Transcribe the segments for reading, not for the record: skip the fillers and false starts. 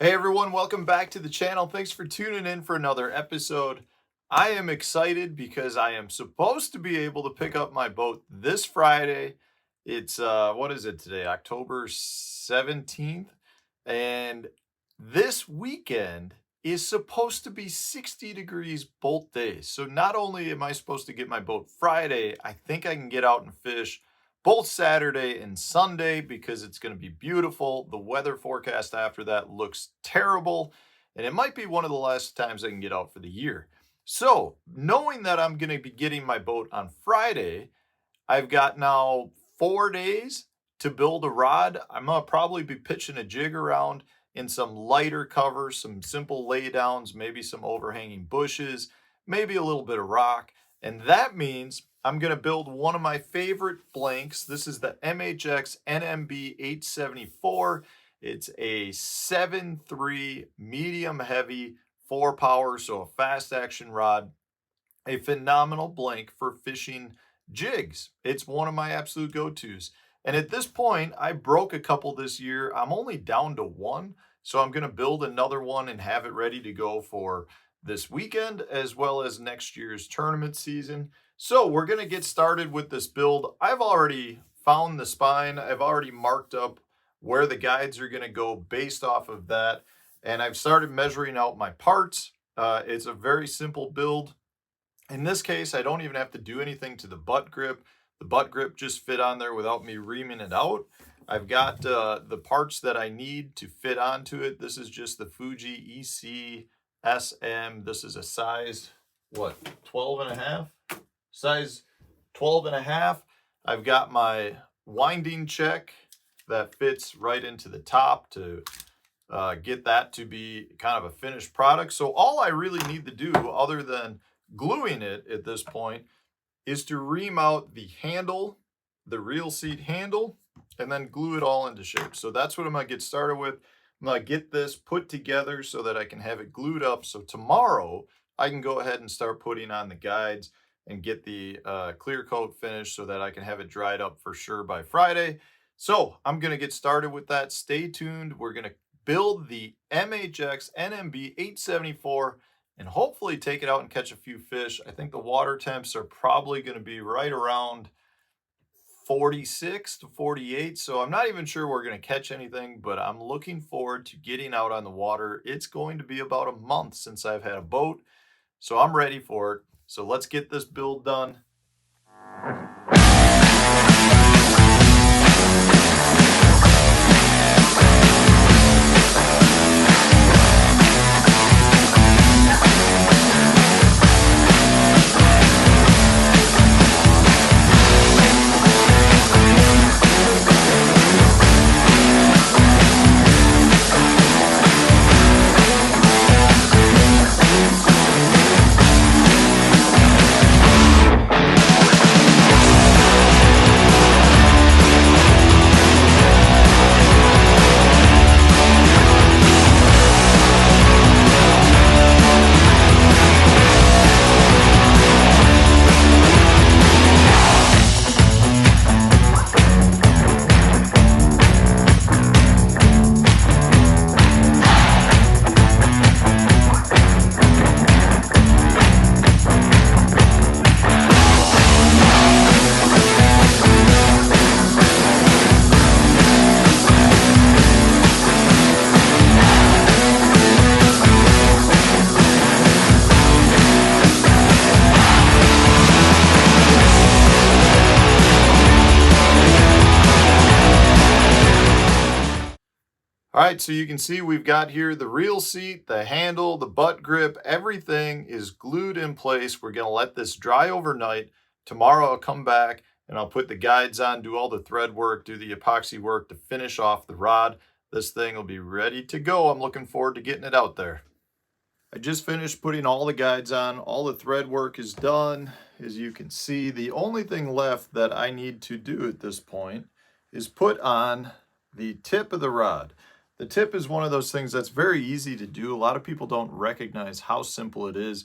Hey everyone, welcome back to the channel. Thanks for tuning in for another episode. I am excited because I am supposed to be able to pick up my boat this Friday. It's what is it today? October 17th. And this weekend is supposed to be 60 degrees both days. So not only am I supposed to get my boat Friday, I think I can get out and fish both Saturday and Sunday because it's going to be beautiful. The weather forecast after that looks terrible, and it might be one of the last times I can get out for the year. So, knowing that I'm going to be getting my boat on Friday, I've got now 4 days to build a rod. I'm going to probably be pitching a jig around in some lighter cover, some simple laydowns, maybe some overhanging bushes, maybe a little bit of rock. And that means I'm going to build one of my favorite blanks. This is the MHX NMB-874. It's a 7.3 medium heavy 4 power, so a fast action rod. A phenomenal blank for fishing jigs. It's one of my absolute go-tos. And at this point, I broke a couple this year. I'm only down to one. So I'm going to build another one and have it ready to go for this weekend as well as next year's tournament season. So we're going to get started with this build. I've already found the spine. I've already marked up where the guides are going to go based off of that. And I've started measuring out my parts. It's a very simple build. In this case, I don't even have to do anything to the butt grip. The butt grip just fit on there without me reaming it out. I've got the parts that I need to fit onto it. This is just the Fuji ECSM. This is a size, 12 and a half? Size 12 and a half. I've got my winding check that fits right into the top to get that to be kind of a finished product. So all I really need to do, other than gluing it at this point, is to ream out the handle, the reel seat handle, and then glue it all into shape. So that's what I'm going to get started with. I'm going to get this put together so that I can have it glued up. So tomorrow I can go ahead and start putting on the guides and get the clear coat finished so that I can have it dried up for sure by Friday. So I'm going to get started with that. Stay tuned. We're going to build the MHX NMB-874 and hopefully take it out and catch a few fish. I think the water temps are probably going to be right around 46 to 48. So I'm not even sure we're going to catch anything, but I'm looking forward to getting out on the water. It's going to be about a month since I've had a boat, so I'm ready for it. So let's get this build done. All right, so you can see we've got here the reel seat, the handle, the butt grip, everything is glued in place. We're gonna let this dry overnight. Tomorrow I'll come back and I'll put the guides on, do all the thread work, do the epoxy work to finish off the rod. This thing will be ready to go. I'm looking forward to getting it out there. I just finished putting all the guides on. All the thread work is done. As you can see, the only thing left that I need to do at this point is put on the tip of the rod. The tip is one of those things that's very easy to do. A lot of people don't recognize how simple it is.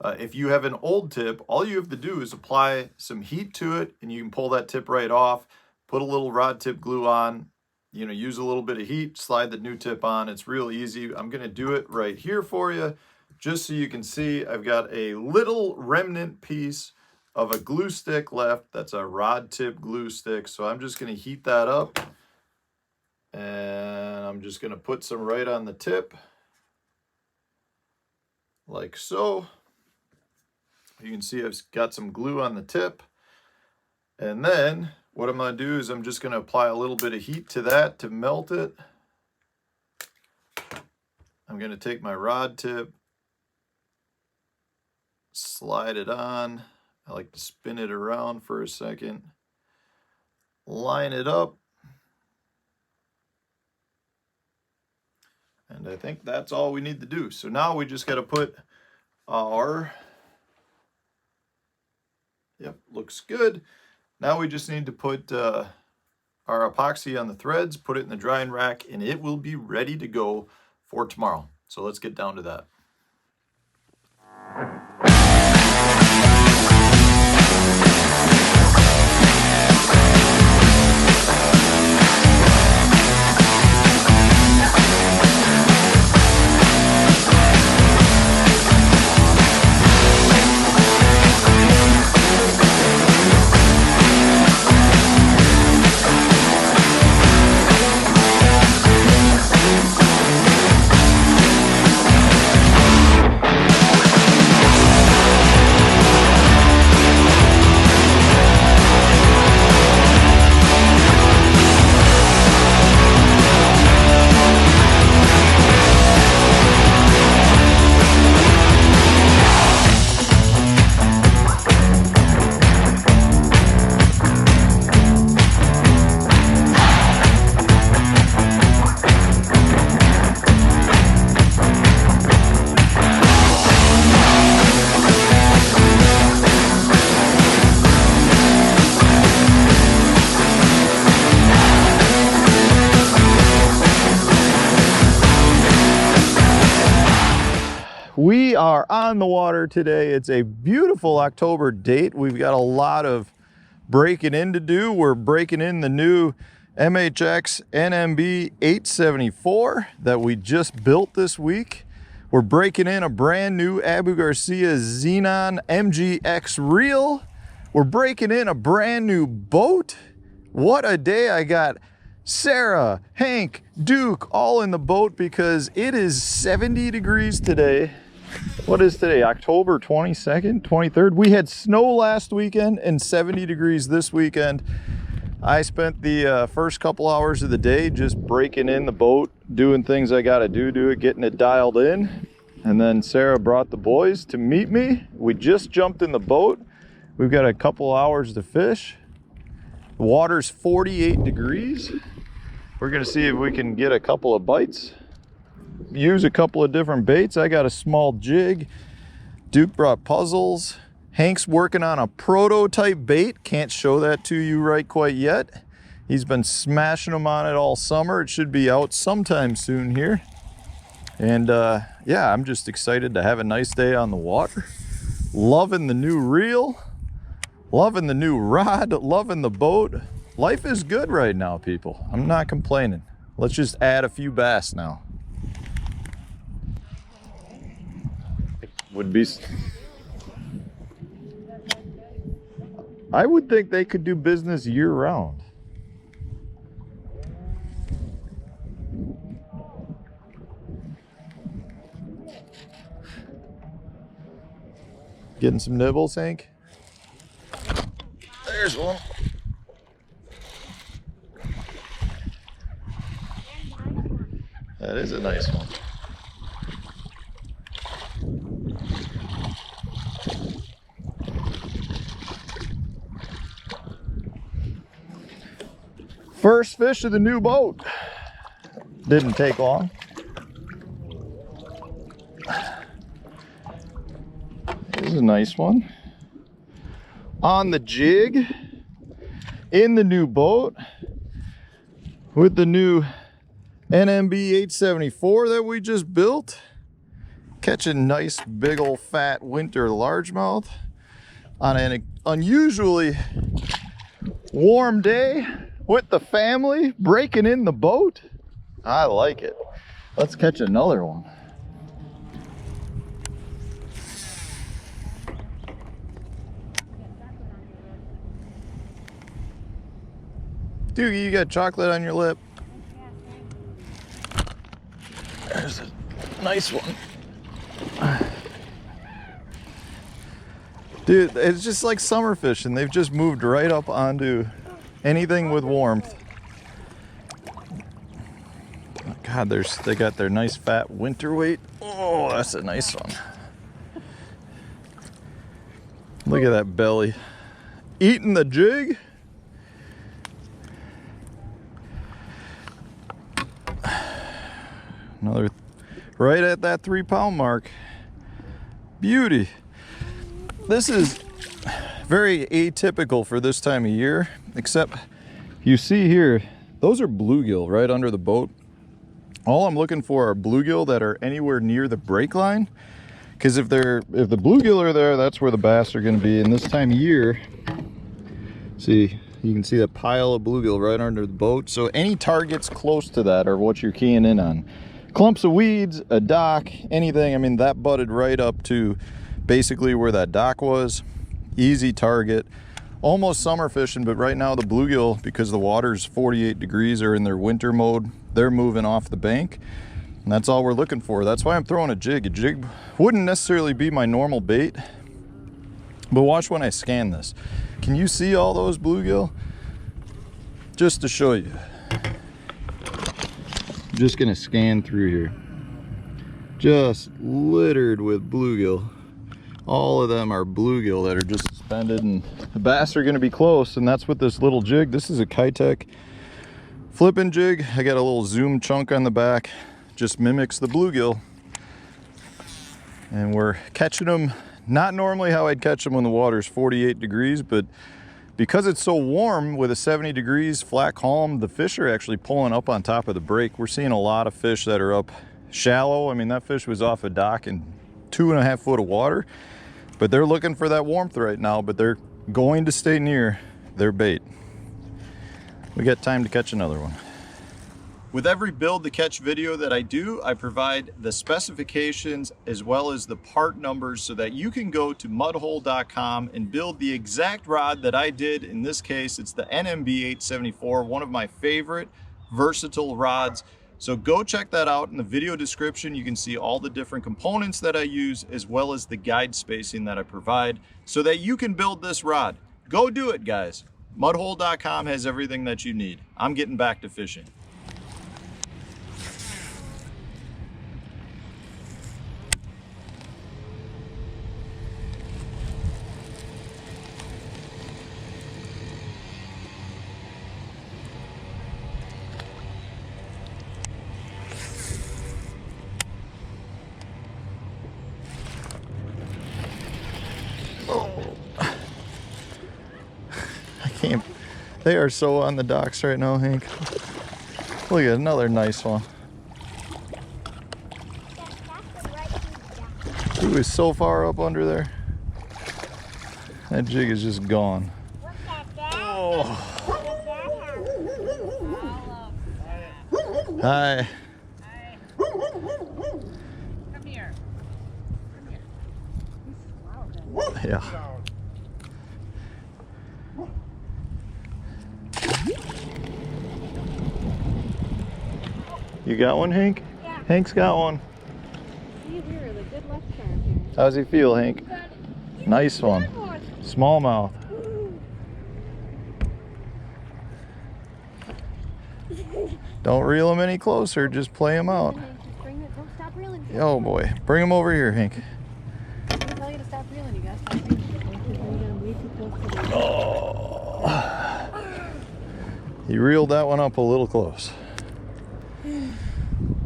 If you have an old tip, all you have to do is apply some heat to it and you can pull that tip right off, put a little rod tip glue on, you know, use a little bit of heat, slide the new tip on. It's real easy. I'm going to do it right here for you, just so you can see. I've got a little remnant piece of a glue stick left. That's a rod tip glue stick. So I'm just going to heat that up, and I'm just going to put some right on the tip, like so. You can see I've got some glue on the tip. And then what I'm going to do is I'm just going to apply a little bit of heat to that to melt it. I'm going to take my rod tip, slide it on. I like to spin it around for a second, line it up. And I think that's all we need to do. So now we just got to put our, yep, looks good. Now we just need to put our epoxy on the threads, put it in the drying rack, and it will be ready to go for tomorrow. So let's get down to that. We are on the water today. It's a beautiful October date. We've got a lot of breaking in to do. We're breaking in the new MHX NMB-874 that we just built this week. We're breaking in a brand new Abu Garcia Xenon MGX reel. We're breaking in a brand new boat. What a day. I got Sarah, Hank, Duke all in the boat because it is 70 degrees today. What is today? October 22nd, 23rd. We had snow last weekend and 70 degrees this weekend. I spent the first couple hours of the day just breaking in the boat, doing things I got to do to it, getting it dialed in. And then Sarah brought the boys to meet me. We just jumped in the boat. We've got a couple hours to fish. The water's 48 degrees. We're going to see if we can get a couple of bites. Use a couple of different baits. I got a small jig. Duke brought puzzles. Hank's working on a prototype bait. Can't show that to you right quite yet. He's been smashing them on it all summer. It should be out sometime soon here. And yeah, I'm just excited to have a nice day on the water. Loving the new reel. Loving the new rod. Loving the boat. Life is good right now, people. I'm not complaining. Let's just add a few bass now. Would be, I would think they could do business year round. Getting some nibbles, Hank? There's one. That is a nice one. First fish of the new boat. Didn't take long. This is a nice one. On the jig, in the new boat, with the new NMB-874 that we just built. Catching nice big old fat winter largemouth on an unusually warm day. with the family, breaking in the boat. I like it. Let's catch another one. Doogie, you got chocolate on your lip. There's a nice one. Dude, it's just like summer fishing. They've just moved right up onto anything with warmth. God, they got their nice fat winter weight. Oh, that's a nice one. Look at that belly. Eating the jig. Another right at that 3-pound mark. Beauty. This is very atypical for this time of year, except you see here, those are bluegill right under the boat. All I'm looking for are bluegill that are anywhere near the break line, because if the bluegill are there, that's where the bass are going to be. And this time of year, see, you can see that pile of bluegill right under the boat. So any targets close to that are what you're keying in on. Clumps of weeds, a dock, anything. I mean, that butted right up to basically where that dock was. Easy target. Almost summer fishing, but right now the bluegill, because the water's 48 degrees, are in their winter mode. They're moving off the bank, and that's all we're looking for. That's why I'm throwing a jig. A jig wouldn't necessarily be my normal bait, but watch when I scan this. Can you see all those bluegill? Just to show you. I'm just gonna scan through here. Just littered with bluegill. All of them are bluegill that are just suspended, and the bass are going to be close, and that's with this little jig. This is a Kitech flipping jig. I got a little zoom chunk on the back, just mimics the bluegill, and we're catching them not normally how I'd catch them when the water's 48 degrees, but because it's so warm with a 70 degrees flat calm, the fish are actually pulling up on top of the break. We're seeing a lot of fish that are up shallow. I mean, that fish was off a dock in 2.5 foot of water, but they're looking for that warmth right now, but they're going to stay near their bait. We got time to catch another one. With every build to catch video that I do, I provide the specifications as well as the part numbers so that you can go to mudhole.com and build the exact rod that I did. In this case, it's the NMB-874, one of my favorite versatile rods. So go check that out. In the video description, you can see all the different components that I use, as well as the guide spacing that I provide so that you can build this rod. Go do it, guys. Mudhole.com has everything that you need. I'm getting back to fishing. They are so on the docks right now, Hank. Look at another nice one. He was so far up under there. That jig is just gone. Oh. Hi. Come here. Yeah. You got one, Hank? Yeah. Hank's got one. See here, the good left turn here. How's he feel, Hank? Nice one. Smallmouth. Don't reel him any closer, just play him out. Just bring it, don't stop reeling. Oh boy, bring him over here, Hank. I'm gonna tell you to stop reeling, you guys. Stop reeling. Oh. He reeled that one up a little close.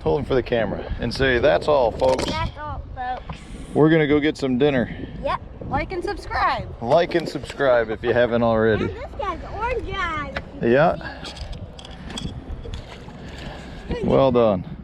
Hold him for the camera and say, that's all, folks. That's all, folks. We're gonna go get some dinner. Yep. Like and subscribe. Like and subscribe if you haven't already. And this guy's orange eyes. Yeah. Well done.